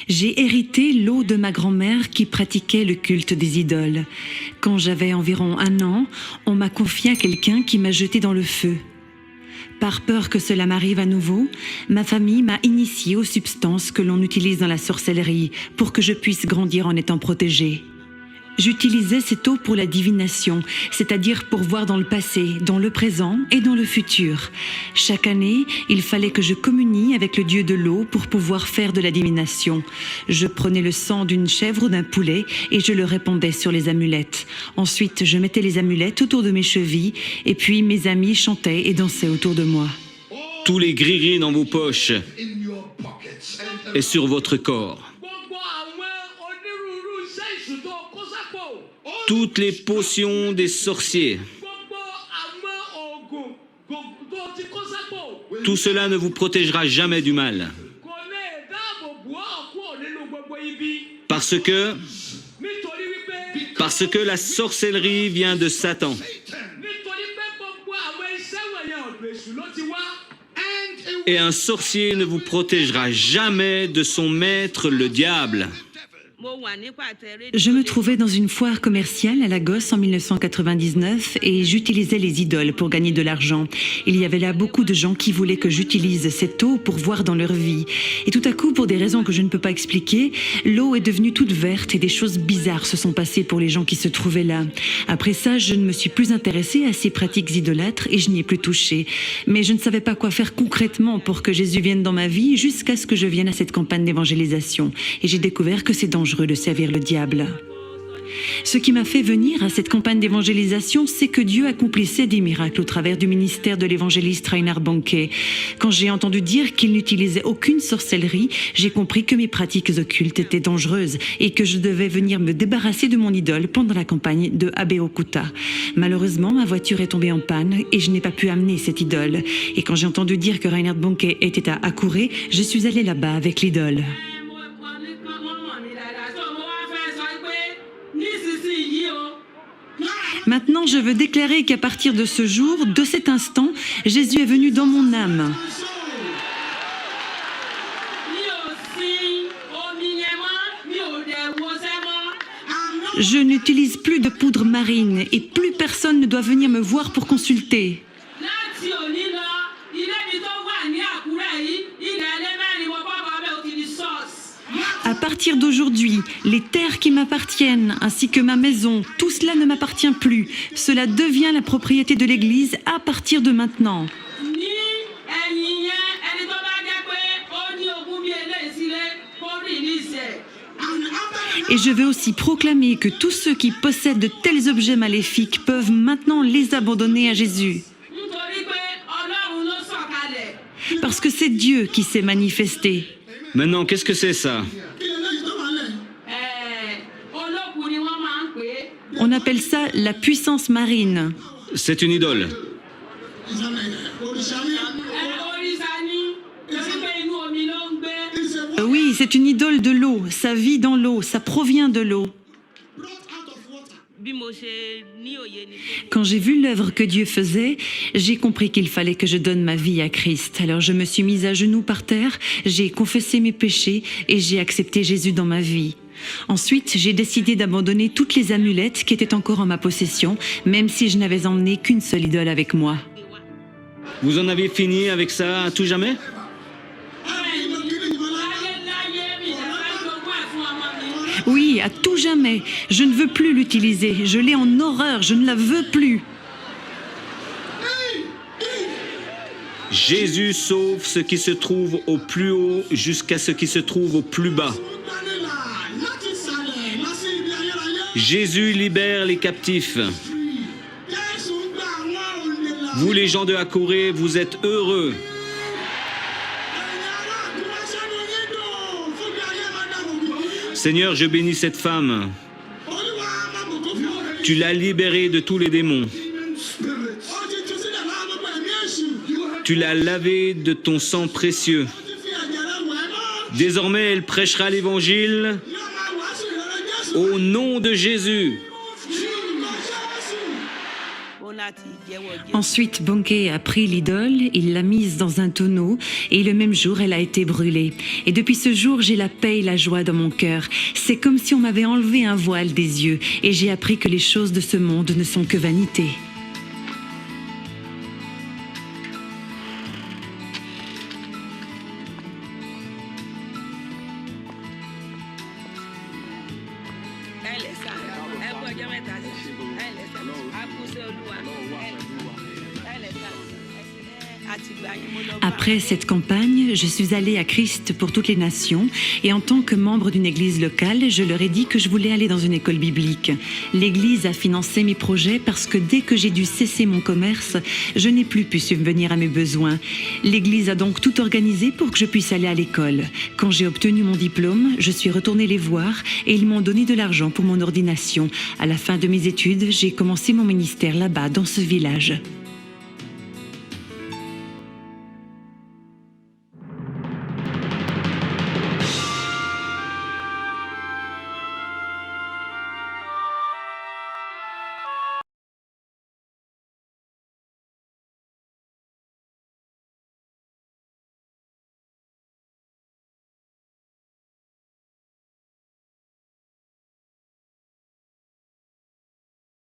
J'ai hérité l'eau de ma grand-mère qui pratiquait le culte des idoles. Quand j'avais environ 1 an, on m'a confié à quelqu'un qui m'a jeté dans le feu. Par peur que cela m'arrive à nouveau, ma famille m'a initiée aux substances que l'on utilise dans la sorcellerie pour que je puisse grandir en étant protégée. J'utilisais cette eau pour la divination, c'est-à-dire pour voir dans le passé, dans le présent et dans le futur. Chaque année, il fallait que je communie avec le dieu de l'eau pour pouvoir faire de la divination. Je prenais le sang d'une chèvre ou d'un poulet et je le répandais sur les amulettes. Ensuite, je mettais les amulettes autour de mes chevilles et puis mes amis chantaient et dansaient autour de moi. Tous les gris-gris dans vos poches et sur votre corps. Toutes les potions des sorciers. Tout cela ne vous protégera jamais du mal. Parce que la sorcellerie vient de Satan. Et un sorcier ne vous protégera jamais de son maître, le diable. Je me trouvais dans une foire commerciale à Lagos en 1999 et j'utilisais les idoles pour gagner de l'argent. Il y avait là beaucoup de gens qui voulaient que j'utilise cette eau pour voir dans leur vie. Et tout à coup, pour des raisons que je ne peux pas expliquer, l'eau est devenue toute verte et des choses bizarres se sont passées pour les gens qui se trouvaient là. Après ça, je ne me suis plus intéressée à ces pratiques idolâtres et je n'y ai plus touché. Mais je ne savais pas quoi faire concrètement pour que Jésus vienne dans ma vie jusqu'à ce que je vienne à cette campagne d'évangélisation. Et j'ai découvert que c'est dangereux de servir le diable. Ce qui m'a fait venir à cette campagne d'évangélisation, c'est que Dieu accomplissait des miracles au travers du ministère de l'évangéliste Reinhard Bonnke. Quand j'ai entendu dire qu'il n'utilisait aucune sorcellerie, j'ai compris que mes pratiques occultes étaient dangereuses et que je devais venir me débarrasser de mon idole pendant la campagne de Abeokuta. Malheureusement, ma voiture est tombée en panne et je n'ai pas pu amener cette idole. Et quand j'ai entendu dire que Reinhard Bonnke était à Akure, je suis allée là-bas avec l'idole. Maintenant, je veux déclarer qu'à partir de ce jour, de cet instant, Jésus est venu dans mon âme. Je n'utilise plus de poudre marine et plus personne ne doit venir me voir pour consulter. À partir d'aujourd'hui, les terres qui m'appartiennent, ainsi que ma maison, tout cela ne m'appartient plus. Cela devient la propriété de l'Église à partir de maintenant. Et je veux aussi proclamer que tous ceux qui possèdent de tels objets maléfiques peuvent maintenant les abandonner à Jésus. Parce que c'est Dieu qui s'est manifesté. Maintenant, qu'est-ce que c'est ça? On appelle ça la puissance marine. C'est une idole. Oui, c'est une idole de l'eau. Ça vit dans l'eau, ça provient de l'eau. Quand j'ai vu l'œuvre que Dieu faisait, j'ai compris qu'il fallait que je donne ma vie à Christ. Alors je me suis mise à genoux par terre, j'ai confessé mes péchés et j'ai accepté Jésus dans ma vie. Ensuite, j'ai décidé d'abandonner toutes les amulettes qui étaient encore en ma possession, même si je n'avais emmené qu'une seule idole avec moi. Vous en avez fini avec ça à tout jamais? Oui, à tout jamais. Je ne veux plus l'utiliser. Je l'ai en horreur. Je ne la veux plus. Jésus sauve ce qui se trouve au plus haut jusqu'à ce qui se trouve au plus bas. Jésus libère les captifs. Vous, les gens de Akure, vous êtes heureux. Seigneur, je bénis cette femme. Tu l'as libérée de tous les démons. Tu l'as lavée de ton sang précieux. Désormais, elle prêchera l'évangile au nom de Jésus. Ensuite, Bonnke a pris l'idole, il l'a mise dans un tonneau et le même jour, elle a été brûlée. Et depuis ce jour, j'ai la paix et la joie dans mon cœur. C'est comme si on m'avait enlevé un voile des yeux et j'ai appris que les choses de ce monde ne sont que vanité. Après cette campagne, je suis allée à Christ pour toutes les nations et en tant que membre d'une église locale, je leur ai dit que je voulais aller dans une école biblique. L'église a financé mes projets parce que dès que j'ai dû cesser mon commerce, je n'ai plus pu subvenir à mes besoins. L'église a donc tout organisé pour que je puisse aller à l'école. Quand j'ai obtenu mon diplôme, je suis retournée les voir et ils m'ont donné de l'argent pour mon ordination. À la fin de mes études, j'ai commencé mon ministère là-bas, dans ce village.